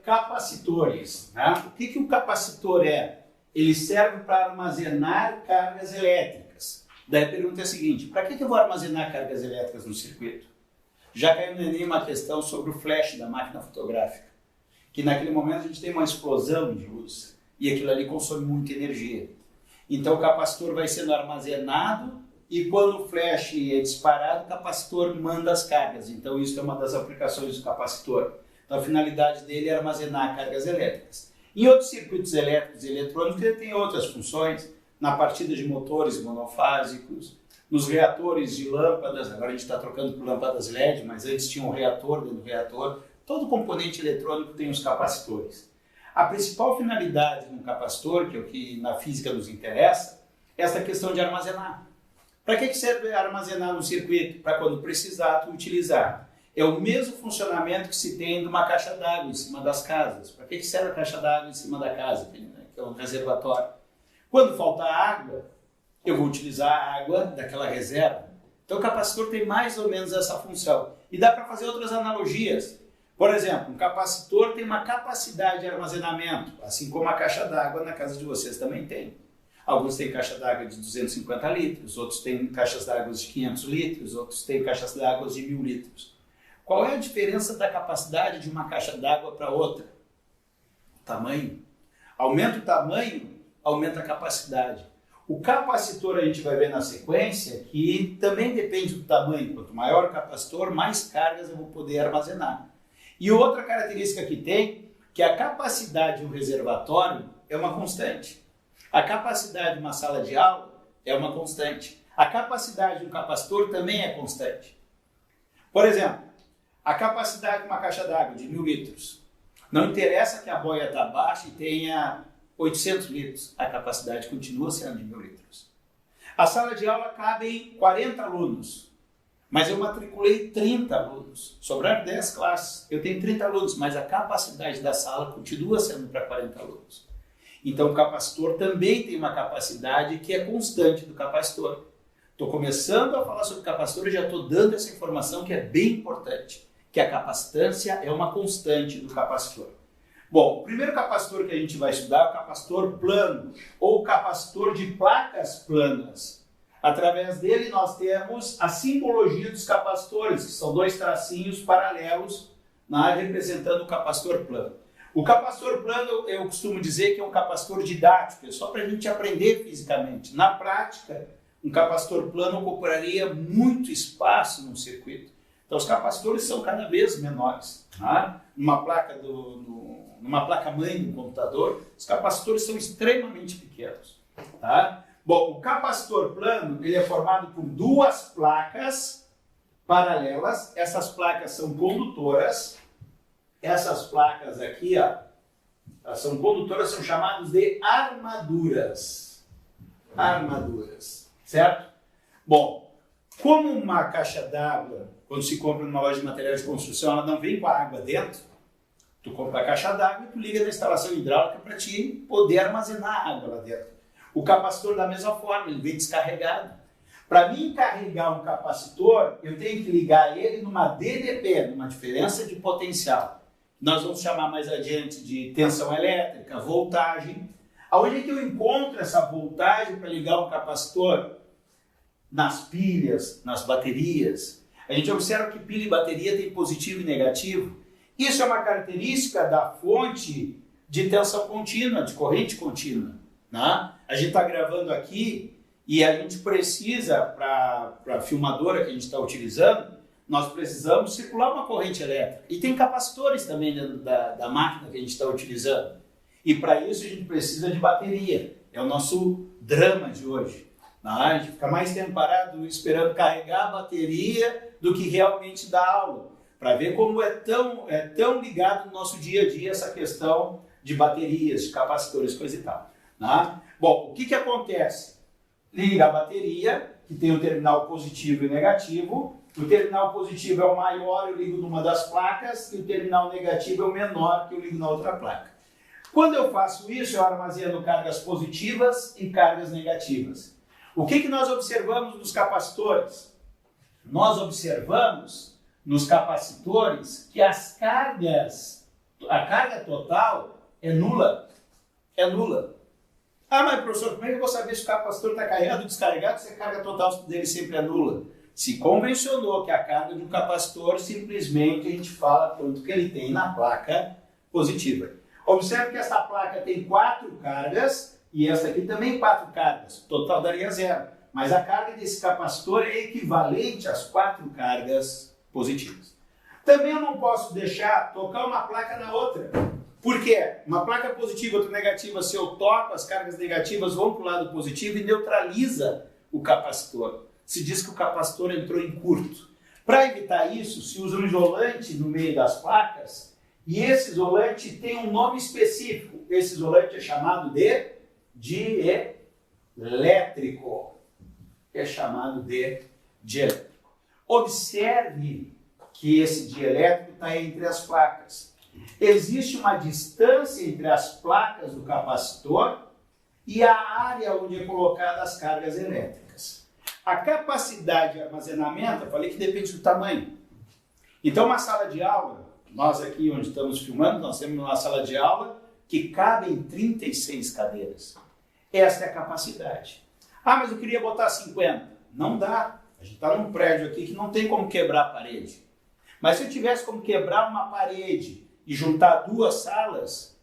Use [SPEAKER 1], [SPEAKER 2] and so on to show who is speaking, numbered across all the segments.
[SPEAKER 1] capacitores. Né? O que o capacitor é? Ele serve para armazenar cargas elétricas. Daí a pergunta é a seguinte: para que eu vou armazenar cargas elétricas no circuito? Já caiu no Enem uma questão sobre o flash da máquina fotográfica, que naquele momento a gente tem uma explosão de luz e aquilo ali consome muita energia. Então o capacitor vai sendo armazenado e quando o flash é disparado, o capacitor manda as cargas. Então isso é uma das aplicações do capacitor. Então a finalidade dele é armazenar cargas elétricas. Em outros circuitos elétricos e eletrônicos ele tem outras funções, na partida de motores monofásicos, nos reatores de lâmpadas, agora a gente está trocando por lâmpadas LED, mas antes tinha um reator dentro do reator. Todo componente eletrônico tem os capacitores. A principal finalidade de um capacitor, que é o que na física nos interessa, é essa questão de armazenar. Para que serve armazenar no circuito? Para quando precisar, tu utilizar. É o mesmo funcionamento que se tem de uma caixa d'água em cima das casas. Para que serve a caixa d'água em cima da casa? Que é um reservatório. Quando faltar água, eu vou utilizar a água daquela reserva. Então o capacitor tem mais ou menos essa função. E dá para fazer outras analogias. Por exemplo, um capacitor tem uma capacidade de armazenamento, assim como a caixa d'água na casa de vocês também tem. Alguns têm caixa d'água de 250 litros, outros têm caixas d'água de 500 litros, outros têm caixas d'água de 1000 litros. Qual é a diferença da capacidade de uma caixa d'água para outra? O tamanho. Aumenta o tamanho, aumenta a capacidade. O capacitor a gente vai ver na sequência que também depende do tamanho. Quanto maior o capacitor, mais cargas eu vou poder armazenar. E outra característica que tem, que a capacidade de um reservatório é uma constante. A capacidade de uma sala de aula é uma constante. A capacidade de um capacitor também é constante. Por exemplo, a capacidade de uma caixa d'água de 1000 litros. Não interessa que a boia está baixa e tenha 800 litros. A capacidade continua sendo de 1000 litros. A sala de aula cabe em 40 alunos. Mas eu matriculei 30 alunos, sobraram 10 classes, eu tenho 30 alunos, mas a capacidade da sala continua sendo para 40 alunos. Então o capacitor também tem uma capacidade que é constante do capacitor. Estou começando a falar sobre capacitor e já estou dando essa informação que é bem importante, que a capacitância é uma constante do capacitor. Bom, o primeiro capacitor que a gente vai estudar é o capacitor plano, ou capacitor de placas planas. Através dele nós temos a simbologia dos capacitores, que são dois tracinhos paralelos representando o capacitor plano. O capacitor plano eu costumo dizer que é um capacitor didático, é só para a gente aprender fisicamente. Na prática, um capacitor plano ocuparia muito espaço no circuito. Então os capacitores são cada vez menores. Numa placa mãe do computador, os capacitores são extremamente pequenos. Bom, o capacitor plano ele é formado por duas placas paralelas. Essas placas são condutoras. Essas placas aqui, elas são condutoras, são chamadas de armaduras. Armaduras, certo? Bom, como uma caixa d'água, quando se compra numa loja de materiais de construção, ela não vem com a água dentro. Tu compra a caixa d'água e tu liga na instalação hidráulica para te poder armazenar a água lá dentro. O capacitor da mesma forma, ele vem descarregado. Para mim carregar um capacitor, eu tenho que ligar ele numa DDP, numa diferença de potencial. Nós vamos chamar mais adiante de tensão elétrica, voltagem. Aonde é que eu encontro essa voltagem para ligar um capacitor? Nas pilhas, nas baterias. A gente observa que pilha e bateria tem positivo e negativo. Isso é uma característica da fonte de tensão contínua, de corrente contínua. A gente está gravando aqui e a gente precisa, para a filmadora que a gente está utilizando, nós precisamos circular uma corrente elétrica. E tem capacitores também dentro da máquina que a gente está utilizando. E para isso a gente precisa de bateria. É o nosso drama de hoje. A gente fica mais tempo parado esperando carregar a bateria do que realmente dar aula. Para ver como é tão ligado no nosso dia a dia essa questão de baterias, de capacitores, coisa e tal. Bom, o que acontece? Liga a bateria, que tem o terminal positivo e negativo. O terminal positivo é o maior, eu ligo numa das placas, e o terminal negativo é o menor, que eu ligo na outra placa. Quando eu faço isso, eu armazeno cargas positivas e cargas negativas. O que nós observamos nos capacitores? Nós observamos nos capacitores que as cargas a carga total é nula. É nula. Ah, mas professor, como é que eu vou saber se o capacitor está carregado ou descarregado se a carga total dele sempre é nula? Se convencionou que a carga de um capacitor, simplesmente a gente fala quanto que ele tem na placa positiva. Observe que essa placa tem 4 cargas e essa aqui também 4 cargas. O total daria 0. Mas a carga desse capacitor é equivalente às 4 cargas positivas. Também eu não posso deixar tocar uma placa na outra. Por quê? Uma placa positiva, outra negativa, se eu toco, as cargas negativas vão para o lado positivo e neutraliza o capacitor. Se diz que o capacitor entrou em curto. Para evitar isso, se usa um isolante no meio das placas e esse isolante tem um nome específico. Esse isolante é chamado de dielétrico. É chamado de dielétrico. Observe que esse dielétrico está entre as placas. Existe uma distância entre as placas do capacitor e a área onde é colocada as cargas elétricas. A capacidade de armazenamento, eu falei que depende do tamanho. Então, uma sala de aula, nós aqui onde estamos filmando, nós temos uma sala de aula que cabem 36 cadeiras. Essa é a capacidade. Ah, mas eu queria botar 50. Não dá. A gente está num prédio aqui que não tem como quebrar a parede. Mas se eu tivesse como quebrar uma parede e juntar 2 salas,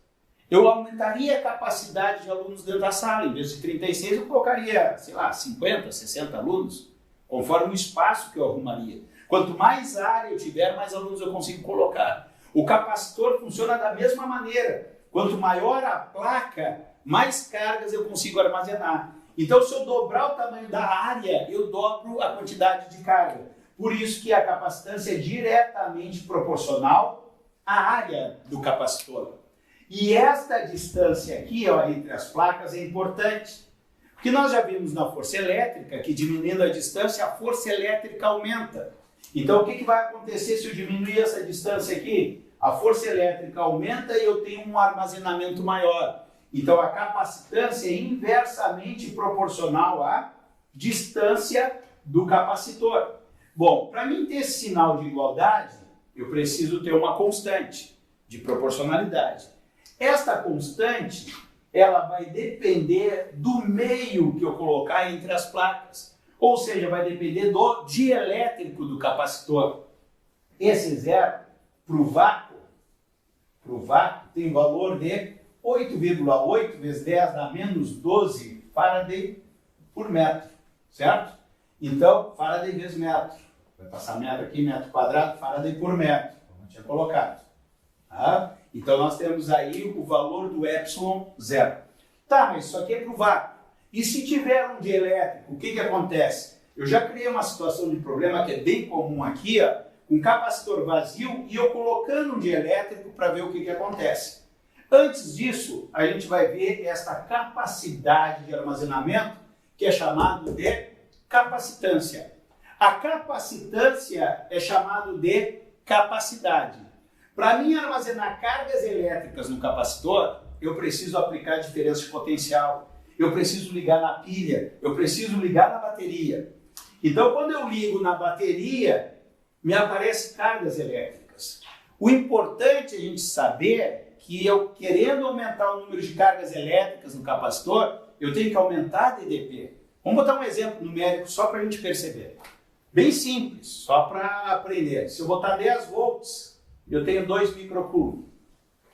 [SPEAKER 1] eu aumentaria a capacidade de alunos dentro da sala. Em vez de 36, eu colocaria, sei lá, 50, 60 alunos, conforme o espaço que eu arrumaria. Quanto mais área eu tiver, mais alunos eu consigo colocar. O capacitor funciona da mesma maneira. Quanto maior a placa, mais cargas eu consigo armazenar. Então, se eu dobrar o tamanho da área, eu dobro a quantidade de carga. Por isso que a capacitância é diretamente proporcional à área do capacitor. E esta distância aqui, ó, entre as placas é importante. Porque nós já vimos na força elétrica que diminuindo a distância, a força elétrica aumenta. Então, o que vai acontecer se eu diminuir essa distância aqui? A força elétrica aumenta e eu tenho um armazenamento maior. Então, a capacitância é inversamente proporcional à distância do capacitor. Bom, para mim ter esse sinal de igualdade, eu preciso ter uma constante de proporcionalidade. Esta constante, ela vai depender do meio que eu colocar entre as placas. Ou seja, vai depender do dielétrico do capacitor. Esse zero, para o vácuo, tem valor de 8,8 vezes 10 dá menos 12 Faraday por metro, certo? Então, Faraday vezes metro. Vai passar metro aqui, metro quadrado, Faraday por metro, como eu tinha colocado. Tá? Então, nós temos aí o valor do epsilon zero. Tá, mas isso aqui é para o vácuo. E se tiver um dielétrico, o que acontece? Eu já criei uma situação de problema que é bem comum aqui, ó, um capacitor vazio e eu colocando um dielétrico para ver o que acontece. Antes disso, a gente vai ver esta capacidade de armazenamento, que é chamado de capacitância. A capacitância é chamado de capacidade. Para mim armazenar cargas elétricas no capacitor, eu preciso aplicar a diferença de potencial, eu preciso ligar na pilha, eu preciso ligar na bateria. Então, quando eu ligo na bateria, me aparecem cargas elétricas. O importante é a gente saber que eu, querendo aumentar o número de cargas elétricas no capacitor, eu tenho que aumentar a DDP. Vamos botar um exemplo numérico só para a gente perceber. Bem simples, só para aprender. Se eu botar 10 volts, eu tenho 2 microcoulombs.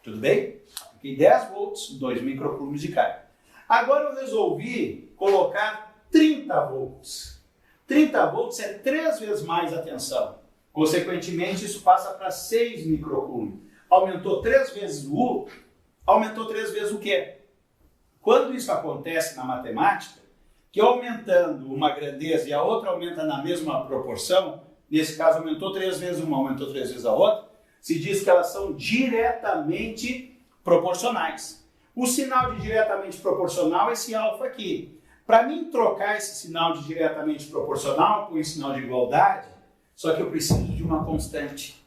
[SPEAKER 1] Tudo bem? Apliquei 10 volts, 2 microcoulombs de carga. Agora eu resolvi colocar 30 volts. 30 volts é 3 vezes mais a tensão. Consequentemente, isso passa para 6 microcoulombs. Aumentou 3 vezes o U, aumentou 3 vezes o quê? Quando isso acontece na matemática, que aumentando uma grandeza e a outra aumenta na mesma proporção, nesse caso aumentou 3 vezes uma, aumentou 3 vezes a outra, se diz que elas são diretamente proporcionais. O sinal de diretamente proporcional é esse alfa aqui. Para mim trocar esse sinal de diretamente proporcional com esse sinal de igualdade, só que eu preciso de uma constante.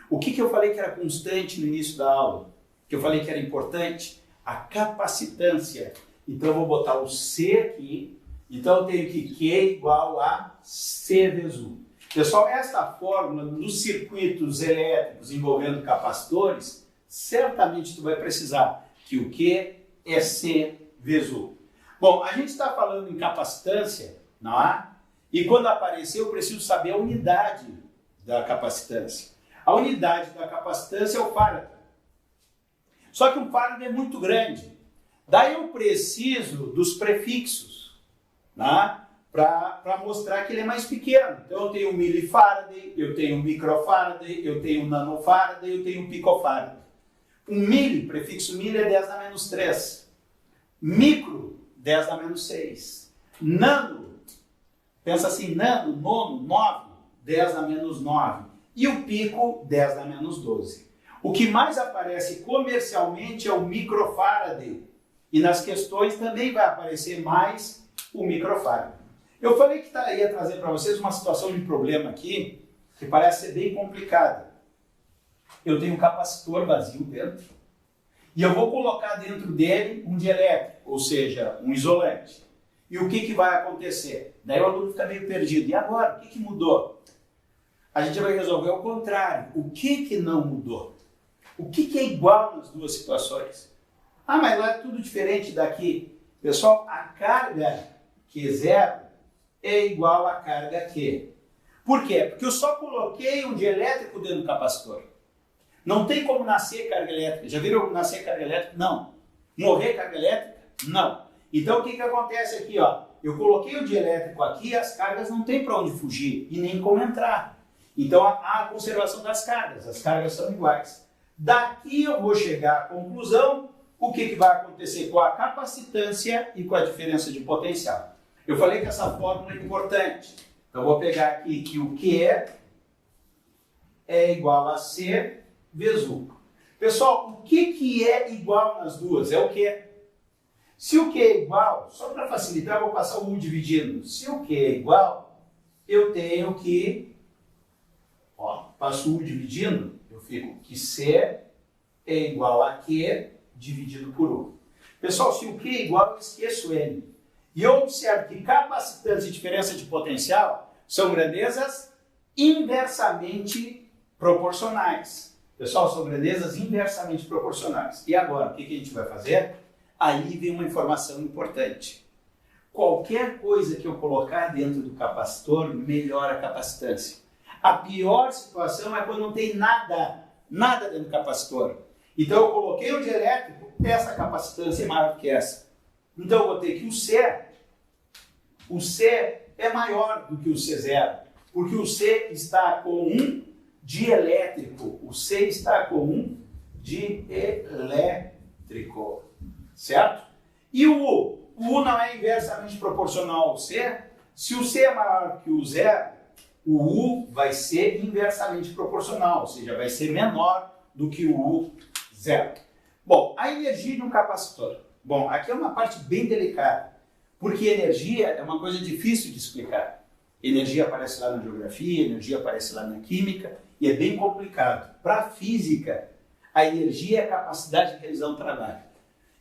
[SPEAKER 1] O que eu falei que era constante no início da aula? Que eu falei que era importante? A capacitância. Então eu vou botar o C aqui. Então eu tenho que Q igual a C vezes U. Pessoal, essa fórmula dos circuitos elétricos envolvendo capacitores certamente tu vai precisar que o Q é C vezes U. Bom, a gente está falando em capacitância, não é? E quando aparecer eu preciso saber a unidade da capacitância. A unidade da capacitância é o farad. Só que um farad é muito grande. Daí eu preciso dos prefixos, né? Para mostrar que ele é mais pequeno. Então eu tenho milifarad, eu tenho microfarad, eu tenho nanofarad, eu tenho picofarad. Um mili, prefixo mili é 10 a menos 3. Micro, 10 a menos 6. Nano, pensa assim, nano, nono, 9, 10 a menos 9. E o pico, 10 a menos 12. O que mais aparece comercialmente é o microfarad. E nas questões também vai aparecer mais o microfarad. Eu falei que ia trazer para vocês uma situação de problema aqui, que parece ser bem complicada. Eu tenho um capacitor vazio dentro, e eu vou colocar dentro dele um dielétrico, ou seja, um isolante. E o que vai acontecer? Daí o aluno fica meio perdido. E agora? O que mudou? A gente vai resolver o contrário. O que não mudou? O que é igual nas duas situações? Ah, mas lá é tudo diferente daqui. Pessoal, a carga Q0 é igual à carga Q. Por quê? Porque eu só coloquei um dielétrico dentro do capacitor. Não tem como nascer carga elétrica. Já viram nascer carga elétrica? Não. Morrer carga elétrica? Não. Então o que acontece aqui? Ó? Eu coloquei o dielétrico aqui, as cargas não tem para onde fugir e nem como entrar. Então há a conservação das cargas. As cargas são iguais. Daqui eu vou chegar à conclusão o que vai acontecer com a capacitância e com a diferença de potencial. Eu falei que essa fórmula é importante. Então eu vou pegar aqui que o Q é igual a C vezes U. Pessoal, o que é igual nas duas? É o Q. Se o Q é igual, só para facilitar, eu vou passar o U dividindo. Se o Q é igual, eu tenho que, passo o U dividindo, eu fico que C é igual a Q dividido por U. Pessoal, se o Q é igual, eu esqueço N. E eu observo que capacitância e diferença de potencial são grandezas inversamente proporcionais. Pessoal, são grandezas inversamente proporcionais. E agora, o que a gente vai fazer? Aí vem uma informação importante. Qualquer coisa que eu colocar dentro do capacitor melhora a capacitância. A pior situação é quando não tem nada dentro do capacitor. Então eu coloquei o dielétrico, essa capacitância é maior que essa. Então eu vou ter que o C é maior do que o C0, porque o C está com um dielétrico. O C está com um dielétrico, certo? E o U? O U não é inversamente proporcional ao C. Se o C é maior que o zero, o U vai ser inversamente proporcional, ou seja, vai ser menor do que o U zero. Bom, a energia de um capacitor. Bom, aqui é uma parte bem delicada, porque energia é uma coisa difícil de explicar. Energia aparece lá na geografia, energia aparece lá na química, e é bem complicado. Para a física, a energia é a capacidade de realizar um trabalho.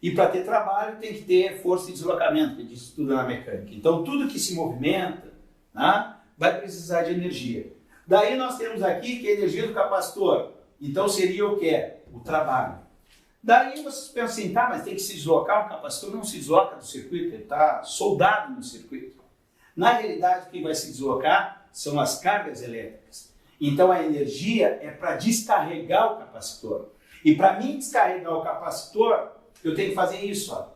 [SPEAKER 1] E para ter trabalho tem que ter força de deslocamento, que a gente estuda na mecânica. Então tudo que se movimenta, né, vai precisar de energia. Daí nós temos aqui que a energia do capacitor, então seria o que? O trabalho. Daí vocês pensam assim, tá, mas tem que se deslocar, o capacitor não se desloca do circuito, ele está soldado no circuito. Na realidade, quem vai se deslocar são as cargas elétricas. Então a energia é para descarregar o capacitor. E para mim descarregar o capacitor, eu tenho que fazer isso. Ó.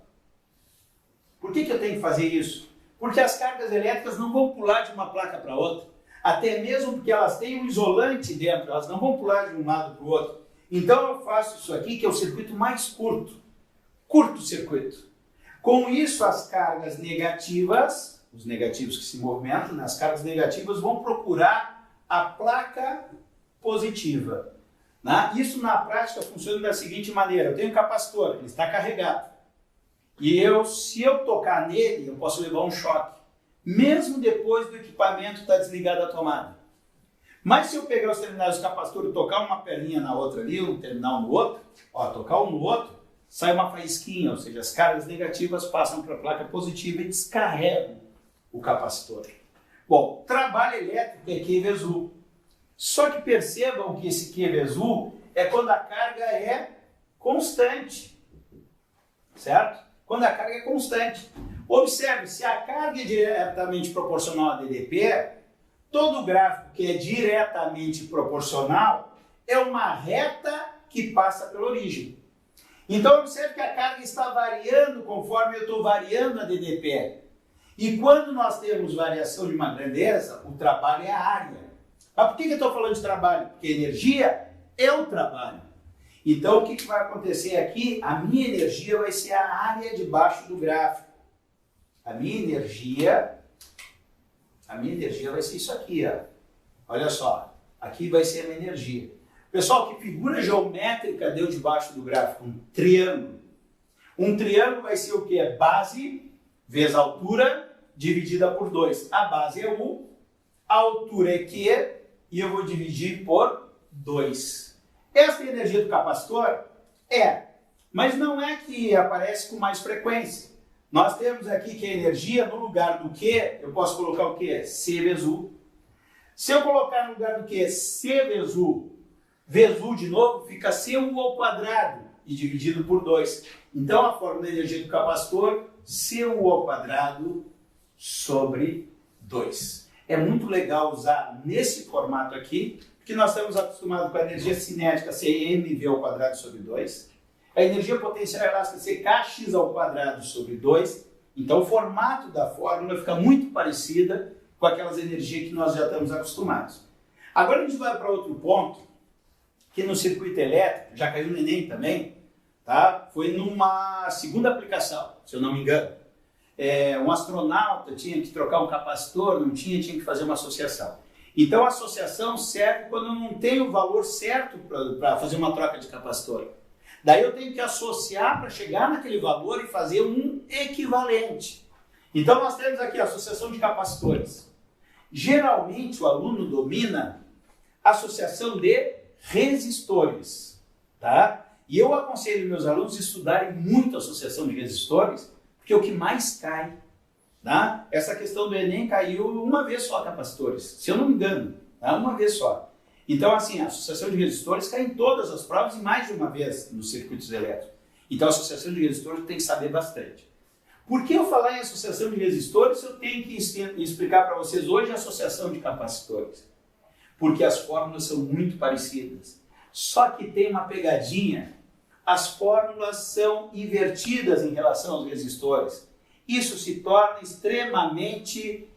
[SPEAKER 1] Por que eu tenho que fazer isso? Porque as cargas elétricas não vão pular de uma placa para outra. Até mesmo porque elas têm um isolante dentro, elas não vão pular de um lado para o outro. Então eu faço isso aqui, que é o circuito mais curto-circuito. Com isso, as cargas negativas, os negativos que se movimentam, né, as cargas negativas vão procurar a placa positiva. Né? Isso na prática funciona da seguinte maneira: eu tenho um capacitor, ele está carregado. E se eu tocar nele, eu posso levar um choque. Mesmo depois do equipamento estar desligado a tomada. Mas se eu pegar os terminais do capacitor e tocar uma perninha na outra ali, um terminal no outro, tocar um no outro, sai uma faísquinha, ou seja, as cargas negativas passam para a placa positiva e descarregam o capacitor. Bom, trabalho elétrico é Q vezes U. Só que percebam que esse Q vezes U é quando a carga é constante, certo? Quando a carga é constante. Observe, se a carga é diretamente proporcional a DDP, todo gráfico que é diretamente proporcional é uma reta que passa pela origem. Então, observe que a carga está variando conforme eu estou variando a DDP. E quando nós temos variação de uma grandeza, o trabalho é a área. Mas por que eu estou falando de trabalho? Porque energia é o trabalho. Então, o que vai acontecer aqui? A minha energia vai ser a área debaixo do gráfico. A minha energia vai ser isso aqui, ó. Olha só, aqui vai ser a minha energia. Pessoal, que figura geométrica deu debaixo do gráfico? Um triângulo. Um triângulo vai ser o quê? Base vezes altura dividida por 2. A base é U, a altura é Q e eu vou dividir por 2. Esta é a energia do capacitor? É, mas não é que aparece com mais frequência. Nós temos aqui que a energia, no lugar do Q, eu posso colocar o quê? C vezes U. Se eu colocar no lugar do Q C vezes U de novo, fica CU ao quadrado e dividido por 2. Então, a fórmula da energia do capacitor, CU ao quadrado sobre 2. É muito legal usar nesse formato aqui, porque nós estamos acostumados com a energia cinética ser mv ao quadrado sobre 2. A energia potencial elástica ser kx ao quadrado sobre 2. Então, o formato da fórmula fica muito parecida com aquelas energias que nós já estamos acostumados. Agora a gente vai para outro ponto, que no circuito elétrico, já caiu no Enem também, tá? Foi numa segunda aplicação, se eu não me engano. Um astronauta tinha que trocar um capacitor, não tinha que fazer uma associação. Então a associação serve quando eu não tenho o valor certo para fazer uma troca de capacitor. Daí eu tenho que associar para chegar naquele valor e fazer um equivalente. Então nós temos aqui a associação de capacitores. Geralmente o aluno domina a associação de resistores, tá? E eu aconselho meus alunos a estudarem muito a associação de resistores, porque é o que mais cai, tá? Essa questão do Enem caiu uma vez só capacitores, se eu não me engano, tá? Uma vez só. Então, assim, a associação de resistores cai em todas as provas e mais de uma vez nos circuitos elétricos. Então, a associação de resistores tem que saber bastante. Por que eu falar em associação de resistores, eu tenho que explicar para vocês hoje a associação de capacitores? Porque as fórmulas são muito parecidas. Só que tem uma pegadinha. As fórmulas são invertidas em relação aos resistores. Isso se torna extremamente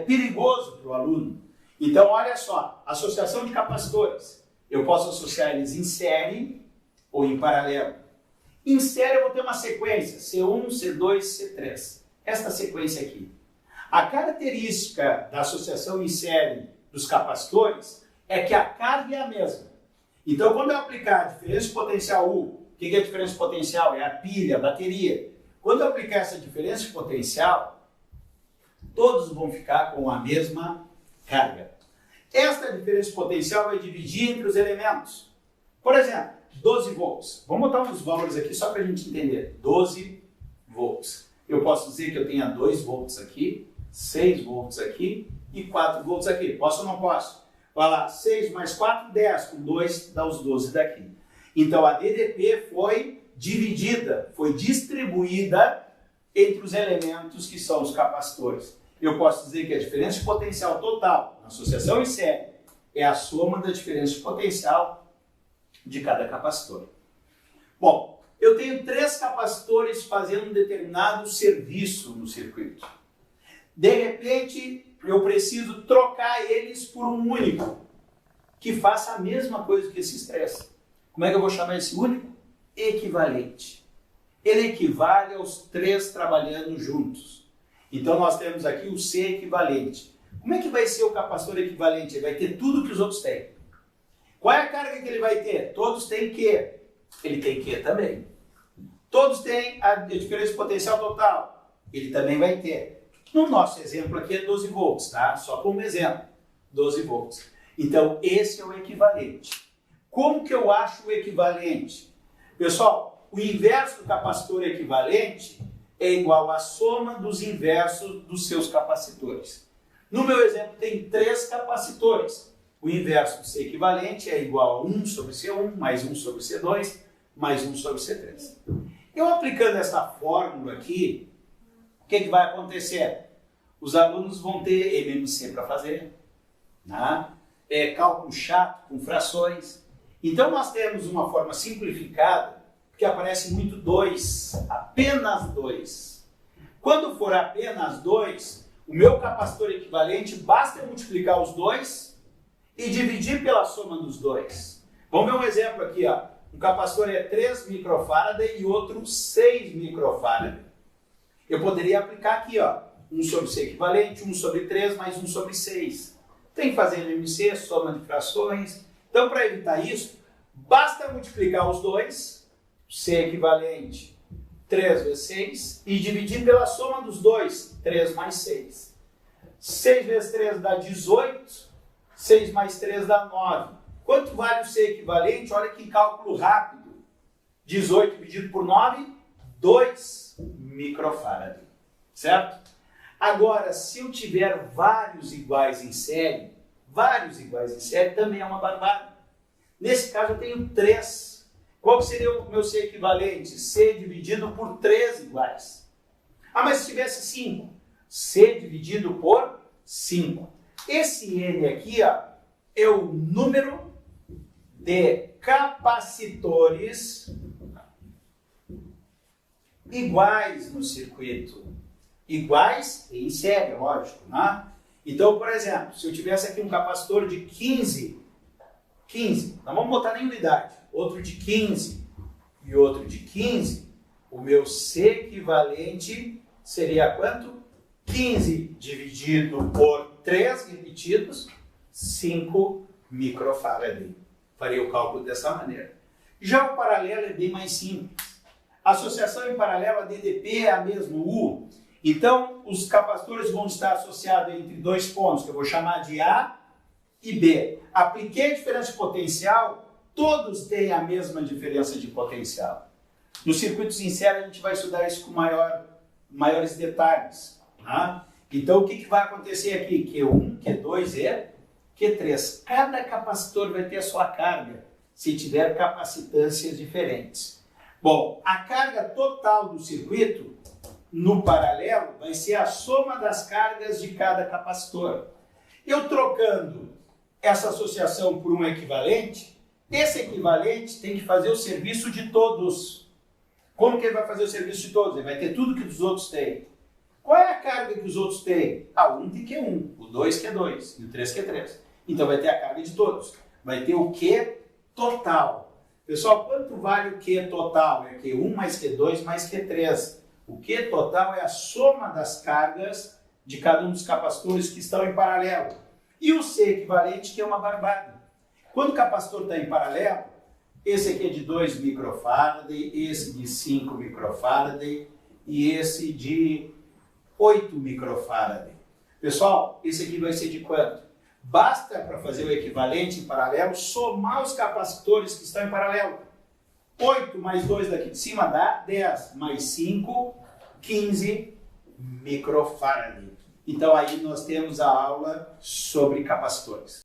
[SPEAKER 1] perigoso para o aluno. Então, olha só, associação de capacitores. Eu posso associar eles em série ou em paralelo. Em série eu vou ter uma sequência, C1, C2, C3. Esta sequência aqui. A característica da associação em série dos capacitores é que a carga é a mesma. Então, quando eu aplicar a diferença de potencial U, o que é a diferença de potencial? É a pilha, a bateria. Quando eu aplicar essa diferença de potencial, todos vão ficar com a mesma carga. Esta diferença de potencial vai dividir entre os elementos. Por exemplo, 12 volts. Vamos botar uns valores aqui só para a gente entender. 12 volts. Eu posso dizer que eu tenha 2 volts aqui, 6 volts aqui e 4 volts aqui. Posso ou não posso? Vai lá, 6 mais 4, 10. Com 2 dá os 12 daqui. Então a DDP foi dividida, foi distribuída entre os elementos que são os capacitores. Eu posso dizer que a diferença de potencial total na associação em série é a soma da diferença de potencial de cada capacitor. Bom, eu tenho 3 capacitores fazendo um determinado serviço no circuito. De repente, eu preciso trocar eles por um único, que faça a mesma coisa que esses 3. Como é que eu vou chamar esse único? Equivalente. Ele equivale aos 3 trabalhando juntos. Então nós temos aqui o C equivalente. Como é que vai ser o capacitor equivalente? Ele vai ter tudo que os outros têm. Qual é a carga que ele vai ter? Todos têm Q. Ele tem Q também. Todos têm a diferença de potencial total. Ele também vai ter. No nosso exemplo aqui é 12 volts, tá? Só como exemplo. 12 volts. Então, esse é o equivalente. Como que eu acho o equivalente? Pessoal, o inverso do capacitor equivalente é igual à soma dos inversos dos seus capacitores. No meu exemplo, tem 3 capacitores. O inverso do C equivalente é igual a 1 sobre C1 mais 1 sobre C2 mais 1 sobre C3. Eu aplicando essa fórmula aqui, o que vai acontecer? Os alunos vão ter MMC para fazer, né? Cálculo chato com frações. Então nós temos uma forma simplificada que aparece muito 2, apenas 2. Quando for apenas 2, o meu capacitor equivalente basta eu multiplicar os 2 e dividir pela soma dos 2. Vamos ver um exemplo aqui, ó. Um capacitor é 3 microfarad e outro 6 microfarad. Eu poderia aplicar aqui, ó, 1 sobre C equivalente, 1 sobre 3 mais 1 sobre 6. Tem que fazer MMC, soma de frações. Então, para evitar isso, basta multiplicar os 2, C equivalente 3 vezes 6, e dividir pela soma dos 2, 3 mais 6. 6 vezes 3 dá 18, 6 mais 3 dá 9. Quanto vale o C equivalente? Olha que cálculo rápido. 18 dividido por 9, 2 microfarad. Certo? Agora, se eu tiver vários iguais em série, também é uma barbada. Nesse caso, eu tenho 3. Qual seria o meu C equivalente? C dividido por 3 iguais. Ah, mas se tivesse 5? C dividido por 5. Esse N aqui, ó, é o número de capacitores iguais no circuito. Iguais em série, lógico, né? Então, por exemplo, se eu tivesse aqui um capacitor de 15, não vamos botar nem unidade, outro de 15 e outro de 15, o meu C equivalente seria quanto? 15 dividido por 3 repetidos, 5 microfarad. Faria o cálculo dessa maneira. Já o paralelo é bem mais simples. A associação em paralelo, a DDP é a mesma, U. Então, os capacitores vão estar associados entre 2 pontos, que eu vou chamar de A e B. Apliquei a diferença de potencial, todos têm a mesma diferença de potencial. No circuito em série, a gente vai estudar isso com maiores detalhes. Tá? Então, o que vai acontecer aqui? Q1, Q2 e Q3. Cada capacitor vai ter a sua carga, se tiver capacitâncias diferentes. Bom, a carga total do circuito, no paralelo, vai ser a soma das cargas de cada capacitor. Eu trocando essa associação por um equivalente, esse equivalente tem que fazer o serviço de todos. Como que ele vai fazer o serviço de todos? Ele vai ter tudo que os outros têm. Qual é a carga que os outros têm? Ah, o 1 tem Q1, o 2 Q2 e o 3 Q3. Então vai ter a carga de todos. Vai ter o Q total. Pessoal, quanto vale o Q total? É Q1 mais Q2 mais Q3. O Q total é a soma das cargas de cada um dos capacitores que estão em paralelo. E o C equivalente, que é uma barbada. Quando o capacitor está em paralelo, esse aqui é de 2 microfarad, esse de 5 microfarad e esse de 8 microfarad. Pessoal, esse aqui vai ser de quanto? Basta, para fazer o equivalente em paralelo, somar os capacitores que estão em paralelo. 8 mais 2 daqui de cima dá 10, mais 5, 15 microfarad. Então aí nós temos a aula sobre capacitores.